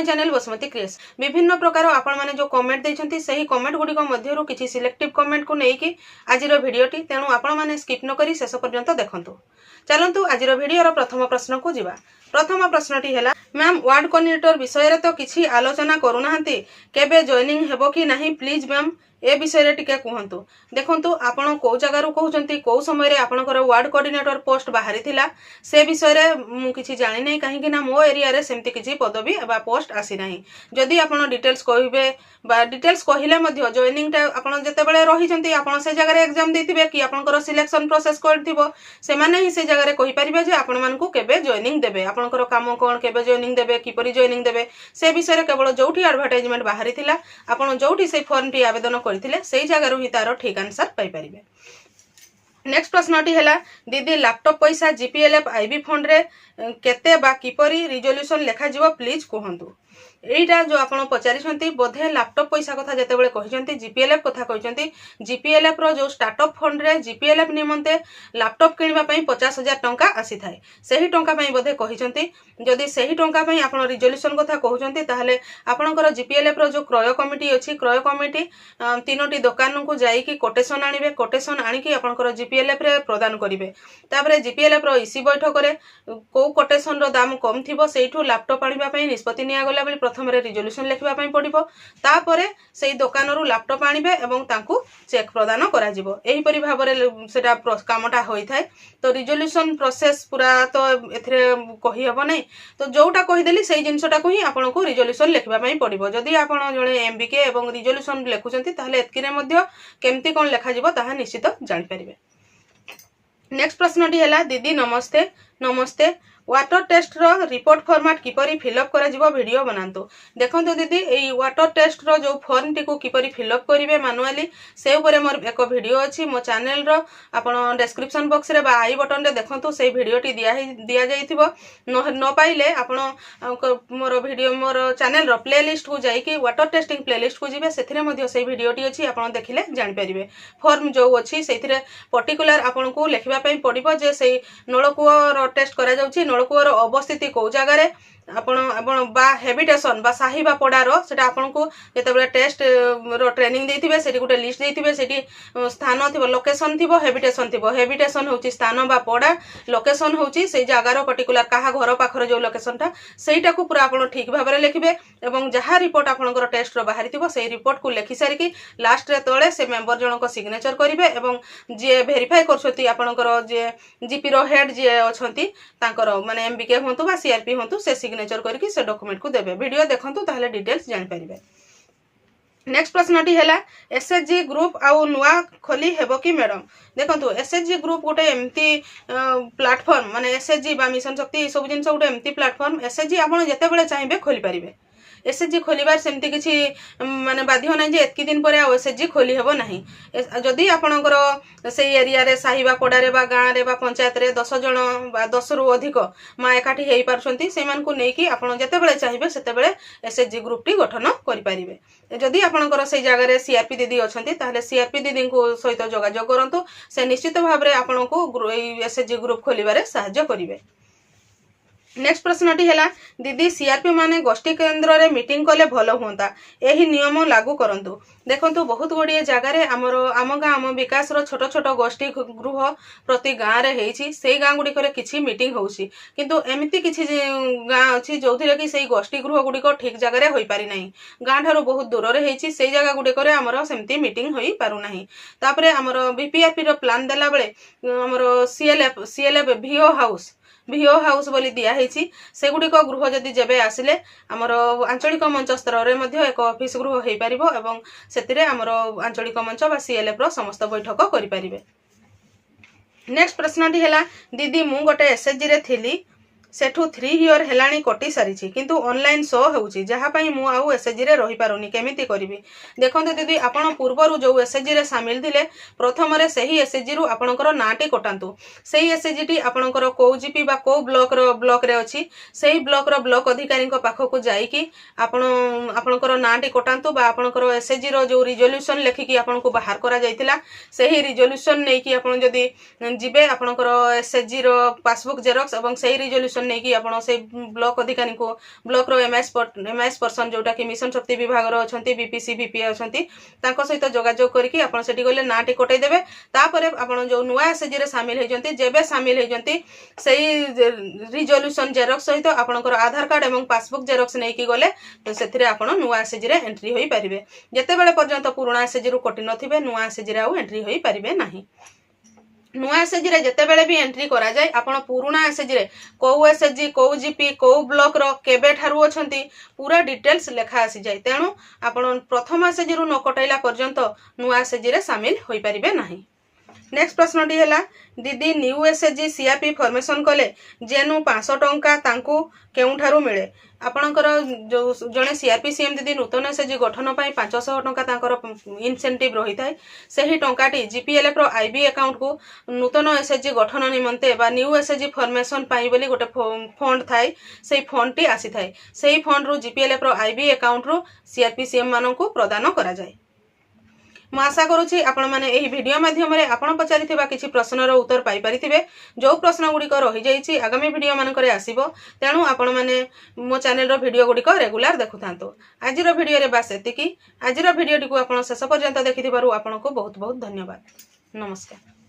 My channel Basumati क्रिएस विभिन्न प्रकार आपण माने जो कमेंट देइछंती सही कमेंट गुडी को मध्यरु किछि सिलेक्टिव कमेंट को नेकी आजिरो भिडियोटी तेनु आपण माने स्किप न करी शेष पर्यंत देखंतु। चलंतु आजिरो भिडियोर प्रथम प्रश्न को जिबा। प्रथम प्रश्नटी हैला मैम वार्ड कोऑर्डिनेटर विषय रे तो किछि आलोचना करू नाहंती केबे जॉइनिंग हेबो कि नाही प्लीज मैम ए विषय रे टिके कहंतु। देखंतु आपण को जगह रु कहउचंती को समय रे आपनकर वार्ड कोऑर्डिनेटर पोस्ट बाहरी थिला से विषय रे मु किछि जानि नै काहे कि ना मो एरिया रे सेमति किछि पदवी बा पोस्ट आसी नाही। जदि आपण डिटेल्स कहिबे बा डिटेल्स कहिले मध्ये जॉइनिंग टा आपण जते बेले रही जंती आपण से जगह रे एग्जाम देथिबे कि आपनकर सिलेक्शन प्रोसेस करथिबो से माने ही से जगह रे कहि परिबे जे आपण मानकु केबे जॉइनिंग देबे आपनकर काम कोन केबे जॉइनिंग देबे किपरि जॉइनिंग देबे से विषय रे केवल जोठी एडवर्टाइजमेंट बाहरी थिला आपण जोठी से फॉर्म टी आवेदन करथिले सेही जगह ही तार ठीक आंसर पाई परिबे। नेक्स्ट प्रश्नटी हैला दीदी लैपटॉप पैसा जीपीएलएफ आईबी फंड रे केते बा किपरि रिजोल्यूशन लेखा जिवो प्लीज कहंतु। एटा जो आपण पचारिछंती बोधे लैपटॉप पैसा कथा जते बेले कहिसंती जीपीएलएफ कथा कहिसंती जीपीएलएफ रो जो स्टार्टअप फंड रे जीपीएलएफ निमंते लैपटॉप किनिबा पई 50,000 टंका आसी थाए सेही टंका पई बोधे कहिसंती। जदि सेही टंका पई आपण रिजोल्यूशन कथा कहउचंती ताहले आपणकर जीपीएलएफ रो जो क्रय कमिटी अछि क्रय कमिटी तीनोटी दुकान को जाई कि कोटेशन आनिबे कोटेशन आनी कि आपणकर जीपीएलएफ रे प्रदान करिवे तापरे जीपीएलएफ रो इसी बैठक रे को कोटेशन रो दाम कम थिबो सेइठु लैपटॉप आनिबा पई निष्पत्ति निया गला बेले प्रथम रे रिजोल्यूशन लेखिबा पई पडिबो तापरे सेही दुकान रु लैपटॉप आनिबे एवं तांकु चेक प्रदान करा जिवो एही परि भाबरे सेटा कामटा होई थाए। तो रिजोल्यूशन प्रोसेस पूरा तो एथरे कहि हबो नै तो जोटा कहि देली सेही जिंसटा को ही आपन को रिजोल्यूशन लेखिबा पई पडिबो। जदि आपन जणे एमबीके एवं रिजोल्यूशन लेखुचंती ताहले एतकिरे मध्ये केमती कोन लेखा जिवो ताहा निश्चित जानि परिबे। नेक्स्ट प्रश्नटी हैला दीदी नमस्ते नमस्ते वाटर टेस्ट रो रिपोर्ट फॉर्मेट किपरि फिलअप करा जिवो वीडियो बनांतो। देखंतु दीदी एई वाटर टेस्ट रो जो फॉर्म टी को किपरि फिलअप करिवे मैनुअली से ऊपर मोर एक वीडियो अछि मो चैनल रो आपण डिस्क्रिप्शन बॉक्स रे बा आई बटन रे देखंतु सेही वीडियो टी दिया जाइथिबो न पाइले आपण मोर वीडियो मोर चैनल रो प्लेलिस्ट को जाई कि वाटर टेस्टिंग प्लेलिस्ट को जिवे सेथिरे मध्ये सेही वीडियो टी अछि आपण देखिले जानि परिबे। फॉर्म जो अछि सेथिरे पर्टिकुलर आपण को लेखिबा पई पडिबो जे सेही नळकुओ रो टेस्ट करा जाउछि नळकुओर अवस्थिति को जगह आपण बा हेबिटेशन बा साही बा पड़ार सेटा आपन को जते बेले टेस्ट रो ट्रेनिंग देथिबे सेठी गुटे लिस्ट देथिबे सेठी स्थान थिबो लोकेशन थिबो हेबिटेशन होची स्थान बा पड़ा लोकेशन होची से जगार पर्टिकुलर कहा घर पाखर जो लोकेशनटा सेटा को पूरा आपण ठीक भाबरे लिखिबे एवं जहा रिपोर्ट आपनकर टेस्ट रो बाहरी थिबो सेही रिपोर्ट को लेखि सारी कि लास्ट रे तळे से मेंबर जनक सिग्नेचर करिवे एवं जे वेरीफाई करछथि आपनकर जे जीपी रो हेड जे अछंती तांकर माने एमबीके होंतु बा सीआरपी होंतु से सिग्नेचर करके से डॉक्यूमेंट को देबे वीडियो देखंतु ताहले डिटेल्स जानि परिबे। नेक्स्ट प्रश्नटी हैला एसएचजी ग्रुप आउ नुआ खोली हेबो कि मैडम। देखंतु एसएचजी ग्रुप गोटे एमती प्लेटफॉर्म माने एसएचजी बा मिशन शक्ति सब जिंस गोटे एमती प्लेटफॉर्म एसएचजी आपण जते बेले चाहिबे खोली परिबे। एसएचजी खोलिबार सेमती किछि माने बाध्य नै जे एतकी दिन परे एसएचजी खोली हेबो नाही। जदि आपणकर सेही एरिया रे साहिबा पडा रे बा गां रे बा पंचायत रे 10 जण बा 10 रु अधिक मा एकाठी हेई पारछंती सेमान को नेकी आपण जते बेले चाहिबे सेते बेले एसएचजी ग्रुप टी गठन करि परिबे। जदि आपणकर सेही जागा रे सीआरपी दीदी अछंती ताहले सीआरपी दीदी को सहित जोगाजोग करंतु से निश्चित भाव रे आपण को एसएचजी ग्रुप खोलिबारे सहायता करिवे। नेक्स्ट प्रश्नटी हैला दीदी सीआरपी माने गोष्ठी केंद्र रे मीटिंग कले भलो होंता एही नियम लागू करंतु। देखंतु बहुत गुडिये जागा रे आम गां आम विकास रो छोट छोट गोष्ठी गृह प्रति गां रे हेछि सेही गां गुडी करे किछि मीटिंग होउछि किंतु एमिति किछि गां अछि जोथिरे कि सेही गोष्ठी गृह गुडी को ठीक जागा रे होई पारि नाही गां ठारो बहुत दूर रे हेछि सेही जागा गुडी करे हमरो सेमति मीटिंग होई पारु नाही। तापरे हमरो बीपीआरपी रो प्लान देला बेले हमरो सीएलएफ भिओ हाउस बोली दिया हेछि से गुडी को गृह जदि जेबे आसिले हमरो आंचलिक मंच स्तर रे मध्ये एक ऑफिस गृह हेई परिबो एवं सेतिरे हमरो आंचलिक मंच बा सीएलएफ रो समस्त बैठक करि परिबे। नेक्स्ट प्रश्नटी हैला दीदी मु गोटे एसएचजी रे थिली सेठू 3 इयर हेलाणी कटि सारी किंतु ऑनलाइन शो होउची जहा पई मु आउ एसएचजी रे रही पारुनी केमिति करिवि। देखंतु दीदी आपण पूर्वरु जो एसएचजी रे शामिल थिले प्रथम रे सही एसएचजी रु आपणकर नाटी कोटांतु सही एसएचजी टी आपणकर को जीपी बा को ब्लॉक रे अछि सही ब्लॉक रो ब्लॉक अधिकारी को पाखो को जाई कि आपणकर नाटी कोटांतु बा आपणकर एसएचजी रो जो रिजोल्यूशन लेखि कि आपण को बाहर करा जायतिला सही रिजोल्यूशन नै कि आपण जदी जिबे आपणकर एसएचजी रो पासबुक जेरॉक्स एवं सही रिजोल्यूशन इनफॉरमेशन नहीं कि आपण से ब्लॉक अधिकारी को ब्लॉक रो एमएस पर्सन जोटा कि मिशन शक्ति विभाग रो अछंती बीपीसी बीपीए अछंती ताको सहित जोगाजोग करके आपण सेठी गले नाटी कोटै देबे तापरे आपण जो नुवा एसएसजी रे शामिल हेजंती जेबे शामिल हेजंती सेही रिजोल्यूशन जेरॉक्स सहित आपणकर आधार कार्ड एवं पासबुक जेरॉक्स नहीं कि गले तो सेथिरे आपण नुवा एसएसजी रे एंट्री होई परिबे जते बेले पर्यंत पुराना एसएसजी रु कोटि नथिबे नुवा एसएसजी रे आउ एंट्री होई परिबे नाही नुआ एसएचजी रे जते बेले भी एंट्री करा जाय आपण पुराना एसएचजी रे को एसएचजी को जीपी को ब्लॉक रो केबे ठारू अछंती पूरा डिटेल्स लेखा आसी जाय तेणु आपण प्रथम एसएचजी रु न कटाइला पर्यंत नुआ एसएचजी रे शामिल होई परिबे नाही नेक्स्ट प्रश्नटी है दीदी न्यू एसएचजी सीआरपी फॉर्मेशन कले जेनु 500 टंका तांकू केउठारू मिले आपणकर जो जने सीआरपी सीएम दीदी नूतन एसएचजी गठन पाई 500 टंका तांकर इनसेंटिव रही थाए सही टंकाटी जीपीएलएफ रो आईबी अकाउंट को नूतन एसएचजी गठन निमंते बा न्यू एसएचजी फॉर्मेशन पाई बोली गोटे फंड थाए सेही फंड टी आसी थाए सेही फंड रो जीपीएलएफ रो आईबी अकाउंट रो सीआरपी सीएम मानन को प्रदान करा जाय मु आशा करुछि आपण माने एही वीडियो माध्यम रे आपण पचारिथिबा किछि प्रश्नर उत्तर पाई परिथिबे जो प्रश्न गुडी को रहि जाईछि आगामी वीडियो मान करे आसीबो तेणु आपण माने मो चैनल रो वीडियो गुडी को रेगुलर देखुथांतो आज रो वीडियो रे बास एतिकी आज रो वीडियो टी को आपण शेष पर्यंत देखिथिबारु आपण को बहुत बहुत धन्यवाद नमस्कार।